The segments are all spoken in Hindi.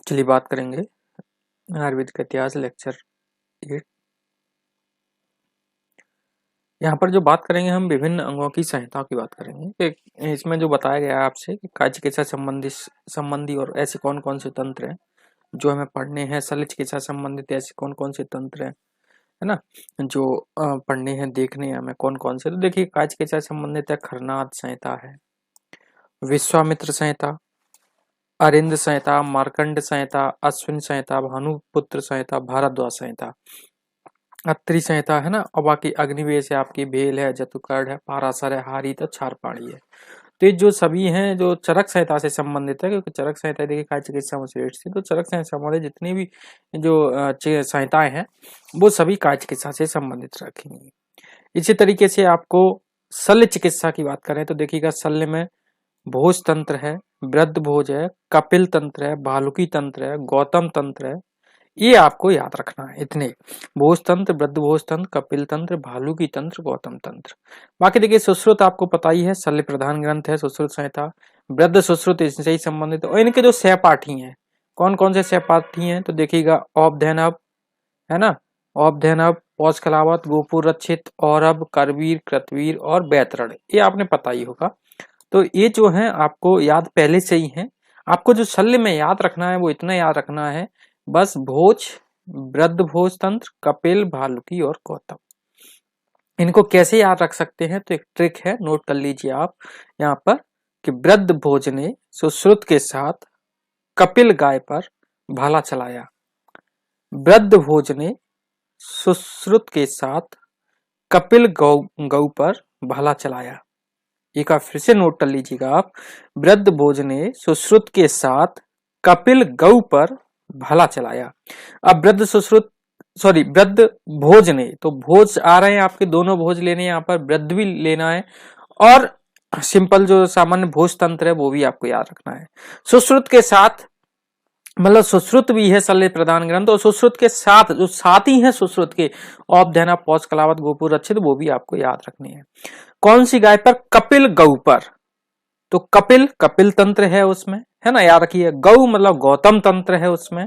चलिए बात करेंगे आयुर्वेद का इतिहास लेक्चर 8। यहाँ पर जो बात करेंगे हम विभिन्न अंगों की संहिताओं की बात करेंगे। इसमें जो बताया गया है आपसे कि काय चिकित्सा संबंधी और ऐसे कौन कौन से तंत्र हैं जो हमें पढ़ने हैं। शल्य चिकित्सा संबंधित ऐसे कौन कौन से तंत्र हैं, है ना, जो पढ़ने हैं, देखने हैं हमें कौन कौन से। तो देखिए, काय चिकित्सा संबंधित है खरनाथ संहिता है, विश्वामित्र संहिता, अरिंद संहिता, मार्कंड संहिता, अश्विन संहिता, भानुपुत्र संहिता, भारद्वाज संहिता, अत्रि संहिता, है ना। और बाकी अग्निवेश है, आपकी भेल है, जतुकर्ड है, पाराशर है, हारीत और छारपाणी है। तो ये जो सभी हैं जो चरक संहिता से संबंधित है, क्योंकि चरक संहिता देखिए काय चिकित्सा से थी, तो चरक संहिता से संबंधित जितनी भी जो संहिताएं हैं वो सभी काय चिकित्सा से संबंधित रखेंगी। इसी तरीके से आपको शल्य चिकित्सा की बात करें तो देखिएगा, शल्य में भोज तंत्र है, वृद्ध भोज है, कपिल तंत्र है, भालुकी तंत्र है, गौतम तंत्र है। ये आपको याद रखना है इतने, भोज तंत्र, वृद्ध भोज तंत्र, कपिल तंत्र, भालुकी तंत्र, गौतम तंत्र। बाकी देखिए, सुश्रुत आपको पता ही है, शल्य प्रधान ग्रंथ है सुश्रुत संहिता। वृद्ध सुश्रुत इससे ही संबंधित। और इनके जो सहपाठी हैं, कौन कौन से सहपाठी हैं तो देखिएगा, औपधैनव, है ना, औपधैनव, पौष कलावत, गोपुर रक्षित, औरभ, करवीर, कृतवीर और बैतरण। ये आपने पता ही होगा। तो ये जो है आपको याद पहले से ही है। आपको जो शल्य में याद रखना है वो इतना याद रखना है बस, भोज, वृद्ध भोज तंत्र, कपिल, भालुकी और गौतम। इनको कैसे याद रख सकते हैं तो एक ट्रिक है, नोट कर लीजिए आप यहाँ पर, कि वृद्ध भोज ने सुश्रुत के साथ कपिल गाय पर भाला चलाया। वृद्ध भोज ने सुश्रुत के साथ कपिल गौ पर भाला चलाया। एक बार फिर से नोट कर लीजिएगा आप, वृद्ध भोज ने सुश्रुत के साथ कपिल गौ पर भाला चलाया। अब वृद्ध भोज ने, तो भोज आ रहे हैं आपके, दोनों भोज लेने यहाँ पर, वृद्ध भी लेना है और सिंपल जो सामान्य भोज तंत्र है वो भी आपको याद रखना है। सुश्रुत के साथ मतलब सुश्रुत भी है शल्य प्रधान ग्रंथ, और सुश्रुत के साथ जो साथी हैं सुश्रुत के, औपधैनव, पौष कलावत, गोपुर रक्षित, वो भी आपको याद रखनी है। कौन सी गाय पर? कपिल गौ पर। तो कपिल तंत्र है उसमें, है ना, याद रखिए। गौ मतलब गौतम तंत्र है उसमें।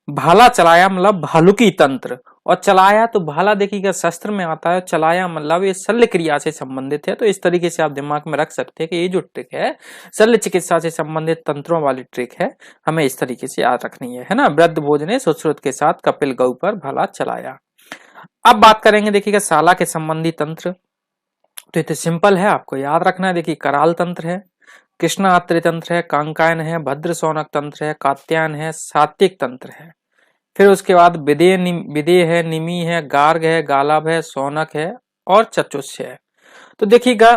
भाला चलाया मतलब भालुकी तंत्र। और चलाया तो भाला देखिएगा शस्त्र में आता है, चलाया मतलब ये शल्य क्रिया से संबंधित है। तो इस तरीके से आप दिमाग में रख सकते हैं कि ये जो ट्रिक है शल्य चिकित्सा से संबंधित तंत्रों वाली ट्रिक है, हमें इस तरीके से याद रखनी है ना। वृद्ध भोज ने सुश्रुत के साथ कपिल गौ पर भाला चलाया। अब बात करेंगे देखिएगा शाला के संबंधी तंत्र। तो ये सिंपल है, आपको याद रखना है। देखिए, कराल तंत्र है, कृष्णात्रि तंत्र है, कांकायन है, भद्र शौनक तंत्र है, कात्यायन है, सात्विक तंत्र है। फिर उसके बाद विदेह है, निमि है, गार्ग है, गालब है, शौनक है और चतुष्य है। तो देखिएगा,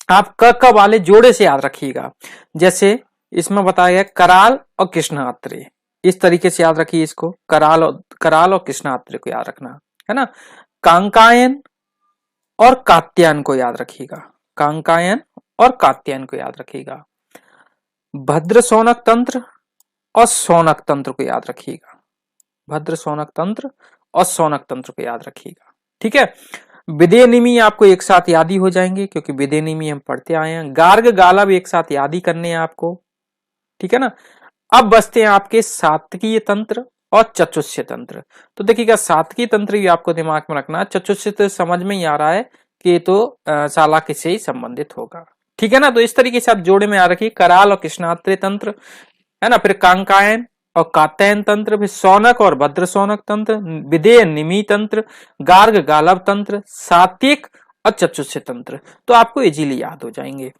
आप क वाले जोड़े से याद रखिएगा। जैसे इसमें बताया गया कराल और कृष्णात्रि, इस तरीके से याद रखिए इसको, कराल और कृष्णात्रि को याद रखना है ना। कांकायन और कात्यायन को याद रखिएगा, कांकायन और कात्यायन को याद रखिएगा। भद्र शौनक तंत्र और शौनक तंत्र को याद रखिएगा, भद्र शौनक तंत्र और शौनक तंत्र को याद रखिएगा, ठीक है। विदेह निमि आपको एक साथ याद ही हो जाएंगे, क्योंकि विदेह निमि हम पढ़ते आए हैं। गार्ग गालब एक साथ याद ही करने हैं आपको, ठीक है ना। अब बचते हैं आपके सात्विकीय तंत्र और चतुष्य तंत्र। तो देखिएगा, सात्विकीय तंत्र भी आपको दिमाग में रखना है। चतुष्य तो समझ में ही आ रहा है कि ये तो शाला से ही संबंधित होगा, ठीक है ना। तो इस तरीके से आप जोड़े में याद रखिए, कराल और कृष्णात्रि तंत्र, है ना, फिर कांकायन और कात्यायन तंत्र, फिर शौनक और भद्र शौनक तंत्र, विदेह निमि तंत्र, गार्ग गालब तंत्र, सात्विक और चतुष्य तंत्र। तो आपको इजीली याद हो जाएंगे।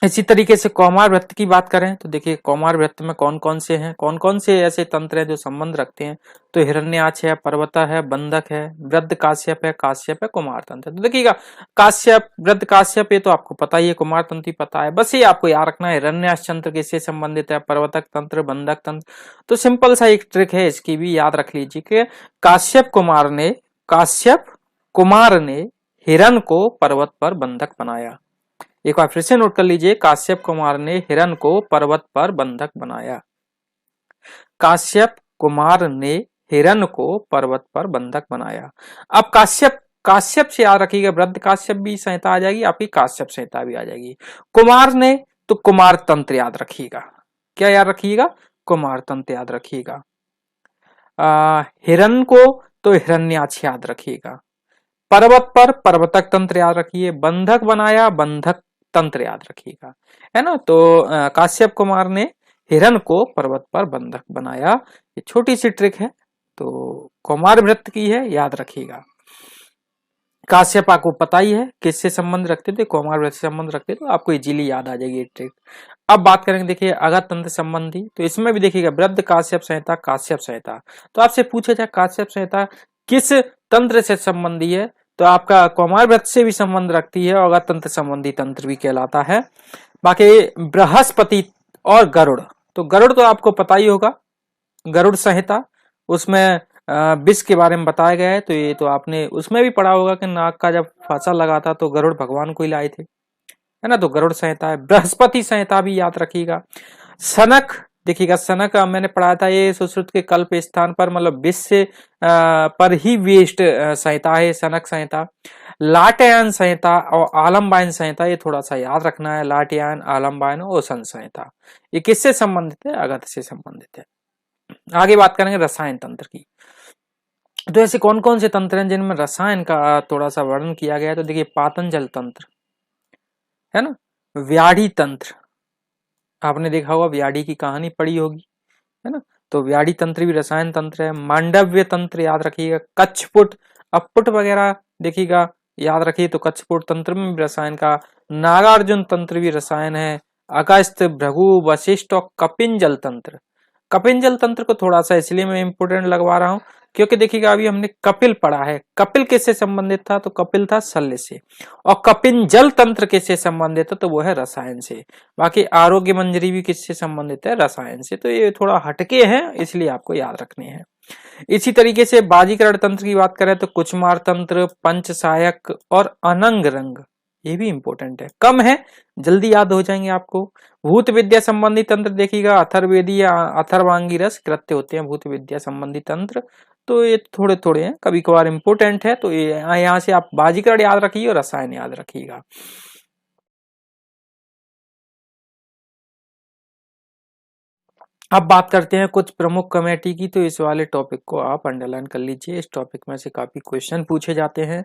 इसी तरीके से कौमार वृत्त की बात करें तो देखिए, कौमार वृत्त में कौन कौन से हैं, कौन कौन से ऐसे तंत्र हैं जो संबंध रखते हैं। तो हिरण्याक्ष है, पर्वता है, बंधक है, वृद्ध काश्यप है, कुमार तंत्र। तो देखिएगा, काश्यप, वृद्ध काश्यप, ये तो आपको पता ही है, कुमार तंत्र पता है, बस ये आपको याद रखना है। हिरण्याक्ष तंत्र किससे संबंधित है? पर्वतक तंत्र, बंधक तंत्र। तो सिंपल सा एक ट्रिक है, इसकी भी याद रख लीजिए कि काश्यप कुमार ने हिरण को पर्वत पर बंधक बनाया। एक बार फिर से नोट कर लीजिए, काश्यप कुमार ने हिरण को पर्वत पर बंधक बनाया। काश्यप कुमार ने हिरण को पर्वत पर बंधक बनाया। अब काश्यप से याद रखिएगा, वृद्ध काश्यप भी संहिता आ जाएगी, आपकी काश्यप संहिता भी आ जाएगी। कुमार ने, तो कुमार तंत्र याद रखिएगा, क्या याद रखिएगा, कुमार तंत्र याद रखिएगा। हिरण को तो हिरण्याक्ष याद रखिएगा। पर्वत पर पर्वतक तंत्र याद रखिए। बंधक बनाया बंधक तंत्र याद रखिएगा, है ना। तो काश्यप कुमार ने हिरण को पर्वत पर बंधक बनाया। ये छोटी सी ट्रिक है, तो कुमार व्रत की है, याद रखिएगा। काश्यप आपको पता ही है किससे संबंध रखते थे, कुमार व्रत से संबंध रखते थे, तो आपको इजीली याद आ जाएगी ये ट्रिक। अब बात करेंगे देखिए अगत तंत्र संबंधी, तो इसमें भी देखिएगा वृद्ध काश्यप संहिता, काश्यप संहिता। तो आपसे पूछा जाए काश्यप संहिता किस तंत्र से संबंधी है, तो आपका कुमार व्रत से भी संबंध रखती है और अगत तंत्र संबंधी तंत्र भी कहलाता है। बाकी बृहस्पति और गरुड़, तो गरुड़ तो आपको पता ही होगा, गरुड़ संहिता, उसमें विष के बारे में बताया गया है। तो ये तो आपने उसमें भी पढ़ा होगा कि नाग का जब फांसा लगा था तो गरुड़ भगवान को ही लाए थे, है ना। तो गरुड़ संहिता है। बृहस्पति संहिता भी याद रखिएगा। सनक, देखिएगा सनक मैंने पढ़ाया था, ये सुश्रुत के कल्प स्थान पर मतलब विष से पर ही वेस्ट संहिता है सनक संहिता। लाटयान संहिता और आलम्बायन संहिता, ये थोड़ा सा याद रखना है। लाटयान, आलम्बायन और ओसन संहिता, ये किससे संबंधित है, अगत से संबंधित है। आगे बात करेंगे रसायन तंत्र की। तो ऐसे कौन कौन से तंत्र हैं जिनमें रसायन का थोड़ा सा वर्णन किया गया है, तो देखिए पातंजल तंत्र, है ना। व्याधि तंत्र, आपने देखा होगा, व्याधि की कहानी पढ़ी होगी, है ना। तो व्याधि तंत्र भी रसायन तंत्र है। मांडव्य तंत्र याद रखिएगा। कच्छपुट, अपपुट वगैरह देखिएगा, याद रखिए। तो कच्छपुट तंत्र में भी रसायन का। नागार्जुन तंत्र भी रसायन है। अगस्त, भृगु, वशिष्ठ और कपिंजल तंत्र। कपिंजल तंत्र को थोड़ा सा इसलिए मैं इंपोर्टेंट लगवा रहा हूं क्योंकि देखिएगा अभी हमने कपिल पढ़ा है। कपिल किससे संबंधित था, तो कपिल था शल्य से। और कपिंजल तंत्र किससे संबंधित है, तो वो है रसायन से। बाकी आरोग्य मंजरी भी किससे संबंधित है, रसायन से। तो ये थोड़ा हटके हैं, इसलिए आपको याद रखने हैं। इसी तरीके से बाजीकरण तंत्र की बात करें तो कुचमार तंत्र, पंच सहायक और अनंग रंग, ये भी इंपॉर्टेंट है, कम है, जल्दी याद हो जाएंगे आपको। भूत विद्या संबंधी तंत्र देखिएगा, अथर्वेदी या अथर्वांगी रस कृत्य होते हैं भूत विद्या संबंधी तंत्र। तो ये थोड़े थोड़े हैं, कभी कभार इंपोर्टेंट है, तो ये यहाँ से आप बाजीकरण याद रखिए और रसायन याद रखिएगा। अब बात करते हैं कुछ प्रमुख कमेटी की। तो इस वाले टॉपिक को आप अंडरलाइन कर लीजिए, इस टॉपिक में से काफी क्वेश्चन पूछे जाते हैं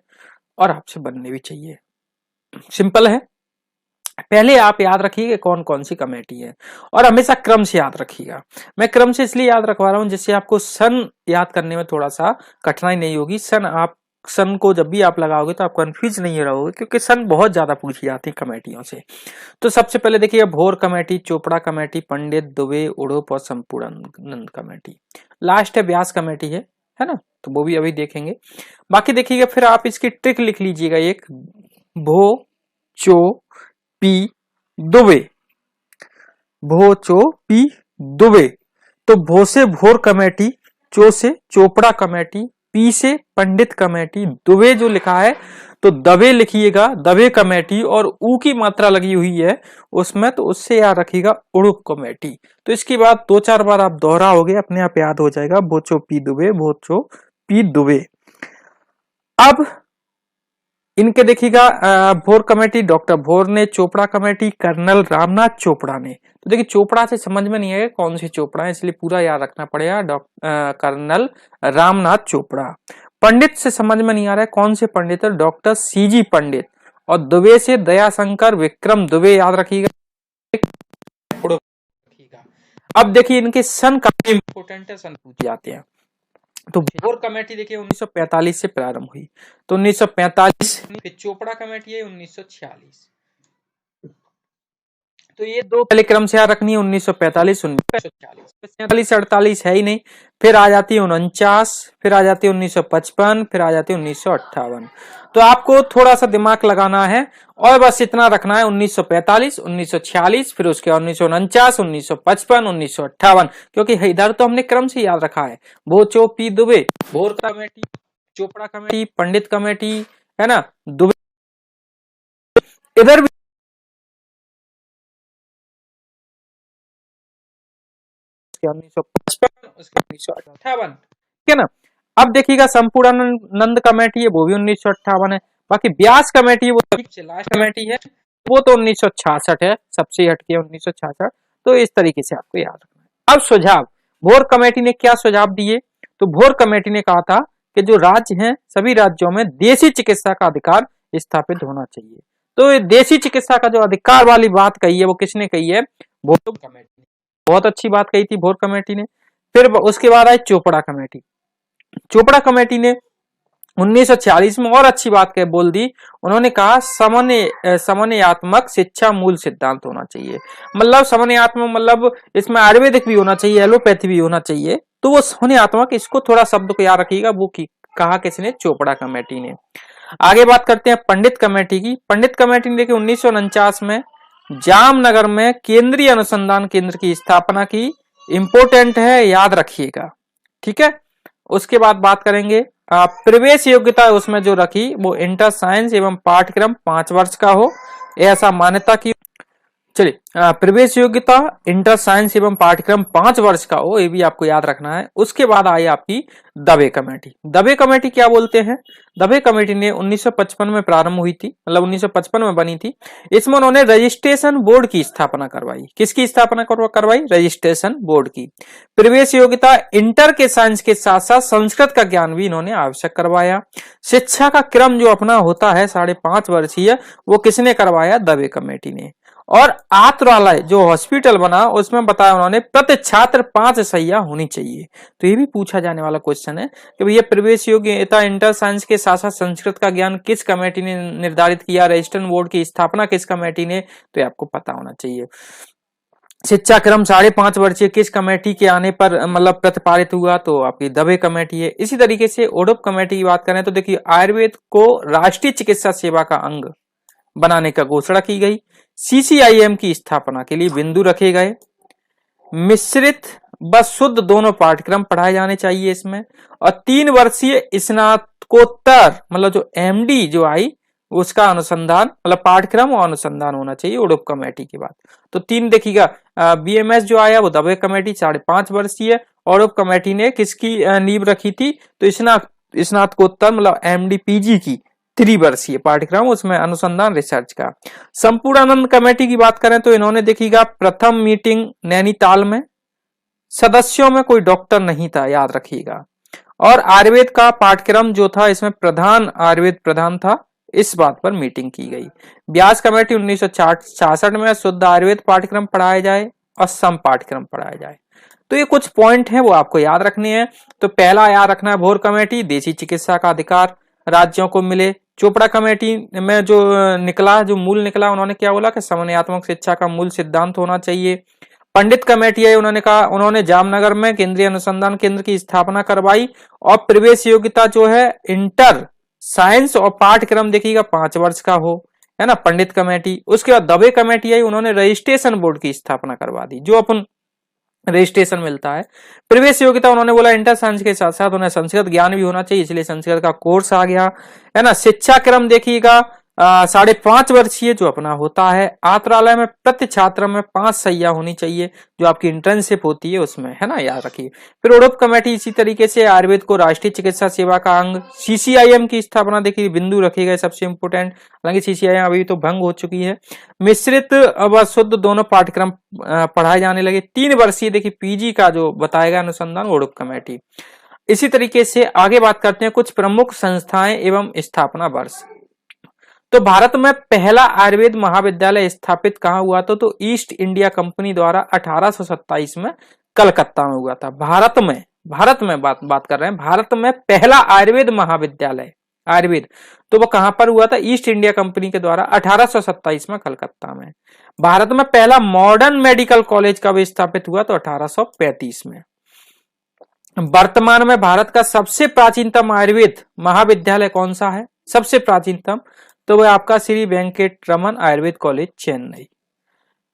और आपसे बनने भी चाहिए। सिंपल है, पहले आप याद रखिए कौन कौन सी कमेटी है और हमेशा क्रम से याद रखिएगा। मैं क्रम से इसलिए याद रखवा रहा हूं जिससे आपको सन याद करने में थोड़ा सा कठिनाई नहीं होगी। सन को जब भी आप लगाओगे तो आप कंफ्यूज नहीं रहोगे, क्योंकि सन बहुत ज्यादा पूछी जाती है कमेटियों से। तो सबसे पहले देखिए भोर कमेटी, चोपड़ा कमेटी, पंडित, दुबे, उड़ोप और संपूर्णानंद कमेटी। लास्ट है व्यास कमेटी है ना, तो वो भी अभी देखेंगे। बाकी देखिएगा फिर आप इसकी ट्रिक लिख लीजिएगा, एक भो चो पी दुबे, भो चो पी दुबे। तो भो से भोर कमेटी, चो से चोपड़ा कमेटी, पी से पंडित कमेटी, दुबे जो लिखा है तो दबे लिखिएगा, दबे कमेटी, और ऊ की मात्रा लगी हुई है उसमें, तो उससे याद रखिएगा उड़ुप कमेटी। तो इसकी बात दो चार बार आप दोहराओगे अपने आप याद हो जाएगा, भोचो पी दुबे, भोचो पी दुबे। अब इनके देखिएगा भोर कमेटी डॉक्टर भोर ने, चोपड़ा कमेटी कर्नल रामनाथ चोपड़ा ने। तो देखिए चोपड़ा से समझ में नहीं आएगा कौन सी चोपड़ा है, इसलिए पूरा याद रखना पड़ेगा, कर्नल रामनाथ चोपड़ा। पंडित से समझ में नहीं आ रहा है कौन से पंडित है, डॉक्टर सीजी पंडित। और दुबे से दयाशंकर विक्रम दुबे, याद रखिएगा। अब देखिए इनके सन काफी इंपोर्टेंट है, सन पूछे जाते हैं। तो भोर कमेटी देखिए 1945 से प्रारंभ हुई, तो 1945। फिर चोपड़ा कमेटी है 1946। तो ये दो पहले क्रम से याद रखनी है, 1945 1946। 47 48 है ही नहीं। फिर आ जाती है 49, फिर आ जाती है 1955, फिर आ जाती है 1958। तो आपको थोड़ा सा दिमाग लगाना है और बस इतना रखना है, 1945 1946, फिर उसके 1949 1955 1958, क्योंकि इधर तो हमने क्रम से याद रखा है। भोचो पी दुबे, भोर कमेटी, चोपड़ा कमेटी, पंडित कमेटी, है ना, दुबे। इधर भी उसके 1955, उसके 1958, ठीक है ना। अब देखिएगा संपूर्णानंद कमेटी है, वो भी 1958 है। बाकी व्यास कमेटी वो लास्ट कमेटी है, वो तो 1966 है, सबसे हटके 1966। तो इस तरीके से आपको याद रखना है। अब सुझाव, भोर कमेटी ने क्या सुझाव दिए? तो भोर कमेटी ने कहा था कि जो राज्य हैं सभी राज्यों में देसी चिकित्सा का अधिकार स्थापित होना चाहिए। तो देसी चिकित्सा का जो अधिकार वाली बात कही है वो किसने कही है? भोर कमेटी ने। बहुत अच्छी बात कही थी भोर कमेटी ने। फिर उसके बाद आई चोपड़ा कमेटी। चोपड़ा कमेटी ने 1946 में और अच्छी बात कह बोल दी। उन्होंने कहा समन्वयात्मक शिक्षा मूल सिद्धांत होना चाहिए। मतलब समन्वयात्मक मतलब इसमें आयुर्वेदिक भी होना चाहिए, एलोपैथी भी होना चाहिए। तो वो समन्वयात्मक, इसको थोड़ा शब्द को याद रखिएगा, वो कहा किसने? चोपड़ा कमेटी ने। आगे बात करते हैं पंडित कमेटी की। पंडित कमेटी ने देखिए 1949 में जामनगर में केंद्रीय अनुसंधान केंद्र की स्थापना की। इंपोर्टेंट है, याद रखिएगा, ठीक है। उसके बाद बात करेंगे प्रवेश योग्यता उसमें जो रखी वो इंटर साइंस एवं पाठ्यक्रम 5 वर्ष का हो, ऐसा मान्यता की। चलिए, प्रवेश योग्यता इंटर साइंस एवं पाठ्यक्रम 5 वर्ष का हो, ये भी आपको याद रखना है। उसके बाद आई आपकी दबे कमेटी। दबे कमेटी क्या बोलते हैं? दबे कमेटी ने 1955 में प्रारंभ हुई थी, मतलब 1955 में बनी थी। इसमें उन्होंने रजिस्ट्रेशन बोर्ड की स्थापना करवाई। किसकी स्थापना करवाई? रजिस्ट्रेशन बोर्ड की। प्रवेश योग्यता इंटर के साइंस के साथ साथ संस्कृत का ज्ञान भी इन्होंने आवश्यक करवाया। शिक्षा का क्रम जो अपना होता है 5.5 वर्षीय, वो किसने करवाया? दबे कमेटी ने। और आतुरालय जो हॉस्पिटल बना उसमें बताया उन्होंने प्रति छात्र 5 शैय्या होनी चाहिए। तो ये भी पूछा जाने वाला क्वेश्चन है कि भैया प्रवेश योग्यता इंटर साइंस के साथ साथ संस्कृत का ज्ञान किस कमेटी ने निर्धारित किया? रजिस्ट्रेशन बोर्ड की स्थापना किस कमेटी ने? तो ये आपको पता होना चाहिए। शिक्षा क्रम 5.5 वर्षीय किस कमेटी के आने पर मतलब प्रतिपादित हुआ? तो आपकी दबे कमेटी है। इसी तरीके से ओडोप कमेटी की बात करें तो देखिए आयुर्वेद को राष्ट्रीय चिकित्सा सेवा का अंग बनाने का घोषणा की गई। सीसीआईएम की स्थापना के लिए बिंदु रखे गए। मिश्रित व शुद्ध दोनों पाठ्यक्रम पढ़ाए जाने चाहिए इसमें। और 3 वर्षीय स्नातकोत्तर मतलब जो एमडी जो आई उसका अनुसंधान मतलब पाठ्यक्रम और अनुसंधान होना चाहिए ओडोप कमेटी के बाद। तो 3 देखिएगा, बीएमएस जो आया वो दबे कमेटी 5.5 वर्षीय। ओडोप कमेटी ने किसकी नींव रखी थी? तो स्नातकोत्तर मतलब एमडी पीजी की 3 वर्षीय पाठ्यक्रम, उसमें अनुसंधान रिसर्च का। संपूर्णानंद कमेटी की बात करें तो इन्होंने देखिएगा प्रथम मीटिंग नैनीताल में, सदस्यों में कोई डॉक्टर नहीं था, याद रखिएगा। और आयुर्वेद का पाठ्यक्रम जो था इसमें प्रधान आयुर्वेद प्रधान था, इस बात पर मीटिंग की गई। व्यास कमेटी 1966 में शुद्ध आयुर्वेद पाठ्यक्रम पढ़ाया जाए और सम पाठ्यक्रम पढ़ाया जाए। तो ये कुछ पॉइंट हैं वो आपको याद रखने हैं। तो पहला याद रखना है भोर कमेटी, देसी चिकित्सा का अधिकार राज्यों को मिले। चोपड़ा कमेटी में जो निकला, जो मूल निकला, उन्होंने क्या बोला कि समन्वयात्मक शिक्षा का मूल सिद्धांत होना चाहिए। पंडित कमेटी है, उन्होंने कहा, उन्होंने जामनगर में केंद्रीय अनुसंधान केंद्र की स्थापना करवाई। और प्रवेश योग्यता जो है इंटर साइंस और पाठ्यक्रम देखिएगा 5 वर्ष का हो, है ना, पंडित कमेटी। उसके बाद दबे कमेटी आई, उन्होंने रजिस्ट्रेशन बोर्ड की स्थापना करवा दी, जो अपन रजिस्ट्रेशन मिलता है। प्रवेश योग्यता उन्होंने बोला इंटर साइंस के साथ साथ उन्हें संस्कृत ज्ञान भी होना चाहिए, इसलिए संस्कृत का कोर्स आ गया, है ना। शिक्षा क्रम देखिएगा 5.5 वर्षीय जो अपना होता है। आतुरालय में प्रति छात्र में 5 शैय्या होनी चाहिए, जो आपकी इंटर्नशिप होती है उसमें, है ना, याद रखिए। फिर ओडोप कमेटी इसी तरीके से आयुर्वेद को राष्ट्रीय चिकित्सा सेवा का अंग। सीसीआईएम की स्थापना देखिए बिंदु रखे गए, सबसे इंपोर्टेंट, हालांकि सीसीआईएम अभी तो भंग हो चुकी है। मिश्रित व शुद्ध दोनों पाठ्यक्रम पढ़ाए जाने लगे। 3 वर्षीय देखिए पीजी का जो बताएगा अनुसंधान ओडोप कमेटी। इसी तरीके से आगे बात करते हैं कुछ प्रमुख संस्थाएं एवं स्थापना वर्ष। तो भारत में पहला आयुर्वेद महाविद्यालय स्थापित कहां हुआ था? तो ईस्ट इंडिया कंपनी द्वारा 1827 में कलकत्ता में हुआ था। भारत में बात कर रहे हैं। भारत में पहला आयुर्वेद महाविद्यालय आयुर्वेद, तो वो कहां पर हुआ था? ईस्ट इंडिया कंपनी के द्वारा 1827 में कलकत्ता में। भारत में पहला मॉडर्न मेडिकल कॉलेज कब स्थापित हुआ? तो 1835 में। वर्तमान में भारत का सबसे प्राचीनतम आयुर्वेद महाविद्यालय कौन सा है? सबसे प्राचीनतम, तो वह आपका श्री वेंकटरमन आयुर्वेद कॉलेज चेन्नई।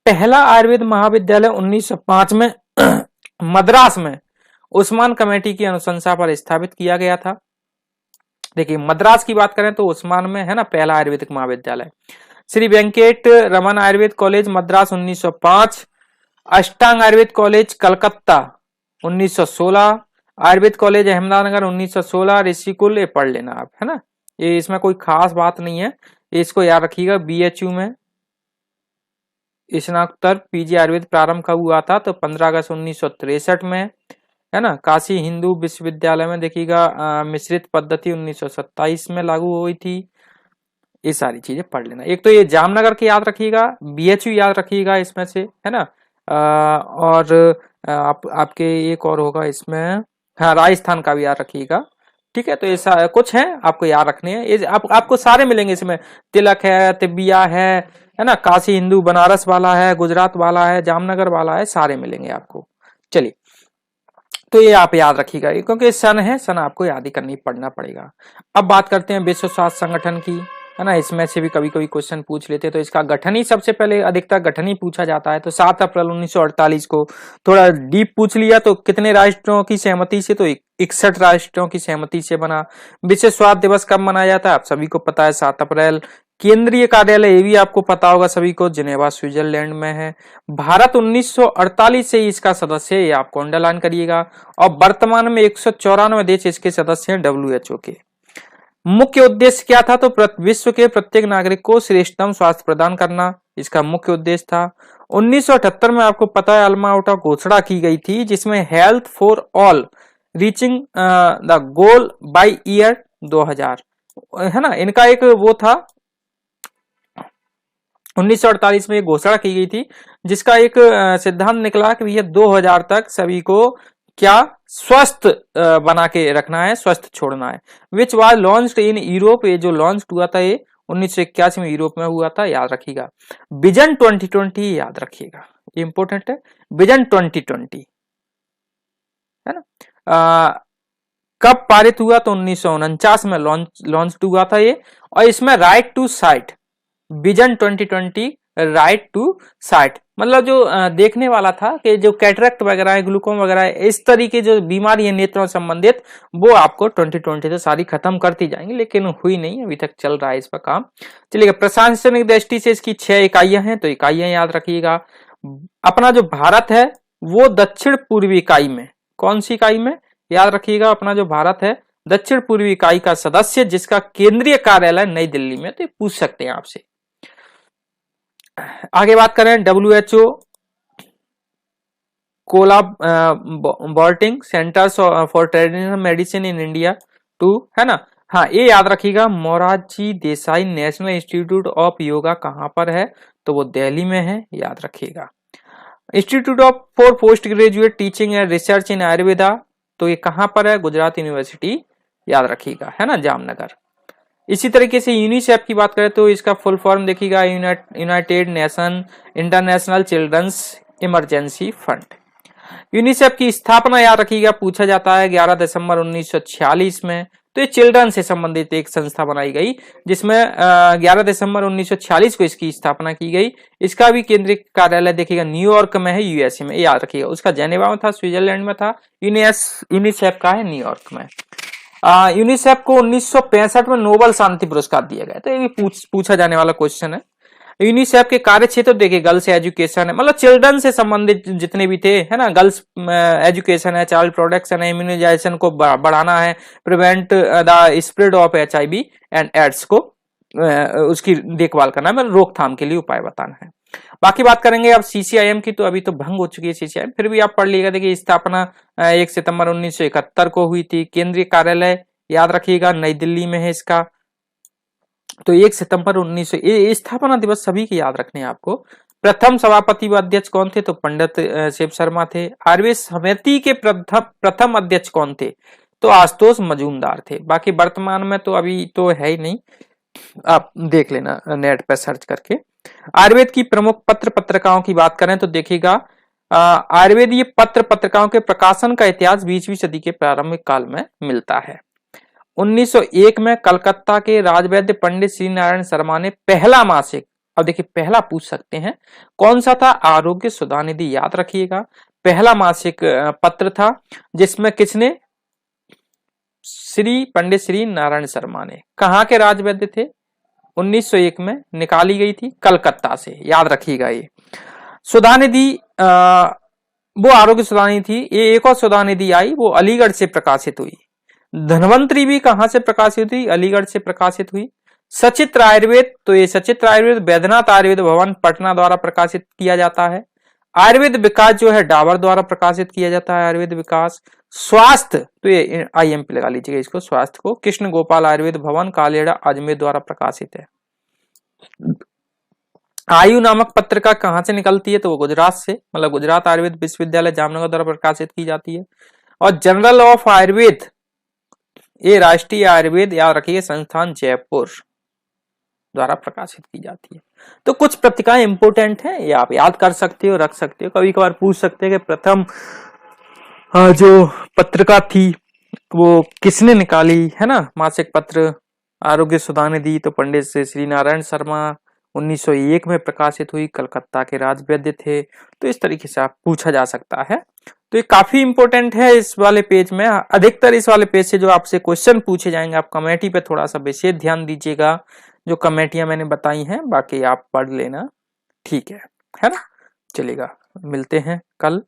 पहला आयुर्वेद महाविद्यालय 1905 में मद्रास में उस्मान कमेटी की अनुशंसा पर स्थापित किया गया था। देखिए मद्रास की बात करें तो उस्मान में है ना पहला आयुर्वेदिक महाविद्यालय। श्री वेंकट रमन आयुर्वेद कॉलेज मद्रास 1905, अष्टांग आयुर्वेद कॉलेज कलकत्ता 1916, आयुर्वेद कॉलेज अहमदानगर 1916, ऋषिकुल, ये पढ़ लेना आप, है ना, ये इसमें कोई खास बात नहीं है, इसको याद रखिएगा। बीएचयू में स्नातकोत्तर पीजी आयुर्वेद प्रारंभ कब हुआ था? तो 15 अगस्त 1963 में, है ना। काशी हिंदू विश्वविद्यालय में देखिएगा मिश्रित पद्धति 1927 में लागू हुई थी। ये सारी चीजें पढ़ लेना। एक तो ये जामनगर के याद रखिएगा, बीएचयू याद रखिएगा इसमें से, है ना। और आपके एक और होगा इसमें, हाँ राजस्थान का भी याद रखिएगा। ठीक है, तो ऐसा कुछ है आपको याद रखने हैं। ये आपको सारे मिलेंगे इसमें, तिलक है, तिब्बिया है ना, काशी हिंदू बनारस वाला है, गुजरात वाला है, जामनगर वाला है, सारे मिलेंगे आपको। चलिए, तो ये आप याद रखिएगा क्योंकि सन है, सन आपको याद ही करनी पढ़ना पड़ेगा। अब बात करते हैं विश्व स्वास्थ्य संगठन की, है ना। इसमें से भी कभी कभी क्वेश्चन पूछ लेते हैं, तो इसका गठन ही सबसे पहले अधिकतर गठन ही पूछा जाता है। तो 7 अप्रैल 1948 को, थोड़ा डीप पूछ लिया तो कितने राष्ट्रों की सहमति से? तो 61 राष्ट्रों की सहमति से बना। विश्व स्वास्थ्य दिवस कब मनाया जाता है? आप सभी को पता है, 7 अप्रैल। केंद्रीय कार्यालय, ये भी आपको पता होगा सभी को, जिनेवा स्विट्जरलैंड में है। भारत 1948 से ही इसका सदस्य है, ये आपको अंडरलाइन करिएगा। और वर्तमान में 194 देश इसके सदस्य हैं WHO के। मुख्य उद्देश्य क्या था? तो विश्व के प्रत्येक नागरिक को श्रेष्ठतम स्वास्थ्य प्रदान करना, इसका मुख्य उद्देश्य था। 1978 में आपको पता है अल्मा आटा घोषणा की गई थी, जिसमें health for all reaching the goal by year 2000, है ना। इनका एक वो था, 1948 में एक घोषणा की गई थी, जिसका एक सिद्धांत निकला कि भैया 2000 तक सभी को क्या स्वस्थ बना के रखना है, स्वस्थ छोड़ना है। Which was launched in Europe, ये जो लॉन्च हुआ था ये 1981 में यूरोप में हुआ था, याद रखिएगा। विजन 2020 याद रखिएगा, ये इंपॉर्टेंट है। विजन 2020, है ना। कब पारित हुआ? तो 1949 में लॉन्च हुआ था ये। और इसमें right to sight, vision 2020 right to sight, मतलब जो देखने वाला था कि जो कैटरेक्ट वगैरह है, ग्लूकोम वगैरह है, इस तरीके जो बीमारी है नेत्रों से संबंधित, वो आपको 2020 से सारी खत्म करती जाएंगी, लेकिन हुई नहीं, अभी तक चल रहा है इस पर काम। चलिए, प्रशासनिक दृष्टि से इसकी 6 इकाइयां हैं, तो इकाइयां याद रखिएगा। अपना जो भारत है वो दक्षिण पूर्वी इकाई में, कौन सी इकाई में? याद रखिएगा, अपना जो भारत है दक्षिण पूर्वी इकाई का सदस्य, जिसका केंद्रीय कार्यालय नई दिल्ली में, तो ये पूछ सकते हैं आपसे। आगे बात करें, WHO collaborating centres for traditional medicine in India too, है ना। हाँ, ये याद रखिएगा, Morarji Desai national institute of yoga कहां पर है? तो वो दिल्ली में है, याद रखिएगा। Institute of for post graduate teaching and research इन आयुर्वेदा, तो ये कहां पर है? गुजरात यूनिवर्सिटी, याद रखिएगा, है ना, जामनगर। इसी तरीके से यूनिसेफ की बात करें तो इसका फुल फॉर्म देखिएगा, United Nation International Children's Emergency Fund. UNICEF की स्थापना याद रखिएगा, पूछा जाता है 11 दिसंबर 1946 में। तो ये चिल्ड्रन से संबंधित एक संस्था बनाई गई, जिसमें 11 दिसंबर 1946 को इसकी स्थापना की गई। इसका भी केंद्रीय कार्यालय देखिएगा न्यूयॉर्क में है, यूएसए में, याद रखिएगा। उसका जेनेवा में था, स्विट्जरलैंड में था। यूनिसेफ का है न्यूयॉर्क में। यूनिसेफ को 1965 में नोबेल शांति पुरस्कार दिया गया, तो ये भी पूछा जाने वाला क्वेश्चन है। यूनिसेफ के कार्य क्षेत्र देखिए, गर्ल्स एजुकेशन है, मतलब चिल्ड्रन से संबंधित जितने भी थे, है ना। गर्ल्स एजुकेशन है, चाइल्ड प्रोटेक्शन है, इम्यूनाइजेशन को बढ़ाना है, prevent the spread of HIV and AIDS को उसकी देखभाल करना है, मतलब रोकथाम के लिए उपाय बताना है। बाकी बात करेंगे अब CCIM की, तो अभी तो भंग हो चुकी है CCIM, फिर भी आप पढ़ लीजिएगा। देखिए, स्थापना 1 सितंबर 1971 को हुई थी। केंद्रीय कार्यालय याद रखिएगा नई दिल्ली में है इसका। तो 1 सितंबर 1900, स्थापना दिवस सभी के याद रखने हैं आपको। प्रथम सभापति व अध्यक्ष कौन थे? तो पंडित शिव शर्मा थे। आयुर्वेद समिति के प्रथम अध्यक्ष कौन थे? तो आशुतोष मजूमदार थे। बाकी वर्तमान में तो अभी तो है ही नहीं, आप देख लेना नेट पर सर्च करके। आयुर्वेद की प्रमुख पत्र पत्रिकाओं की बात करें तो देखिएगा, आयुर्वेदीय पत्र पत्रिकाओं के प्रकाशन का इतिहास 20वीं सदी के प्रारंभिक काल में मिलता है। 1901 में कलकत्ता के राजवैद्य पंडित श्री नारायण शर्मा ने पहला मासिक, अब देखिए पहला पूछ सकते हैं कौन सा था? आरोग्य सुधा निधि, याद रखिएगा। पहला मासिक पत्र था, जिसमें किसने? पंडित श्री नारायण शर्मा ने। कहाँ के राजवैद्य थे? 1901 में निकाली गई थी कलकत्ता से, याद रखिएगा। ये सुधा निधि वो आरोग्य सुधा निधि थी। ये एक और सुधा निधि आई, वो अलीगढ़ से प्रकाशित हुई। धन्वंतरी भी कहां से प्रकाशित हुई? अलीगढ़ से प्रकाशित हुई। सचित्र आयुर्वेद, तो ये सचित्र आयुर्वेद बैद्यनाथ आयुर्वेद भवन पटना द्वारा प्रकाशित किया जाता है। आयुर्वेद विकास जो है डाबर द्वारा प्रकाशित किया जाता है, आयुर्वेद विकास। स्वास्थ्य, तो ये IMP लगा लीजिएगा इसको, स्वास्थ्य को कृष्ण गोपाल आयुर्वेद भवन कालेड़ा अजमेर द्वारा प्रकाशित है। आयु नामक पत्रिका कहां से निकलती है, तो वो गुजरात से, मतलब गुजरात आयुर्वेद विश्वविद्यालय जामनगर द्वारा प्रकाशित की जाती है। और जनरल ऑफ आयुर्वेद, ये राष्ट्रीय आयुर्वेद याद रखिए संस्थान जयपुर द्वारा प्रकाशित की जाती है। तो कुछ पत्रिकाएं इंपोर्टेंट हैं, ये आप याद कर सकते हो, रख सकते हो। कभी कभार पूछ सकते हैं कि प्रथम जो पत्रिका थी वो किसने निकाली, है ना, मासिक पत्र आरोग्य सुधानिधि, तो पंडित श्री नारायण शर्मा 1901 में प्रकाशित हुई, कलकत्ता के राजवैद्य थे। तो इस तरीके से आप पूछा जा सकता है। तो ये काफी इंपॉर्टेंट है इस वाले पेज में। अधिकतर इस वाले पेज से जो आपसे क्वेश्चन पूछे जाएंगे, आप कमेटी पे थोड़ा सा विशेष ध्यान दीजिएगा, जो कमेटियां मैंने बताई हैं, बाकी आप पढ़ लेना, ठीक है ना। चलेगा, मिलते हैं कल।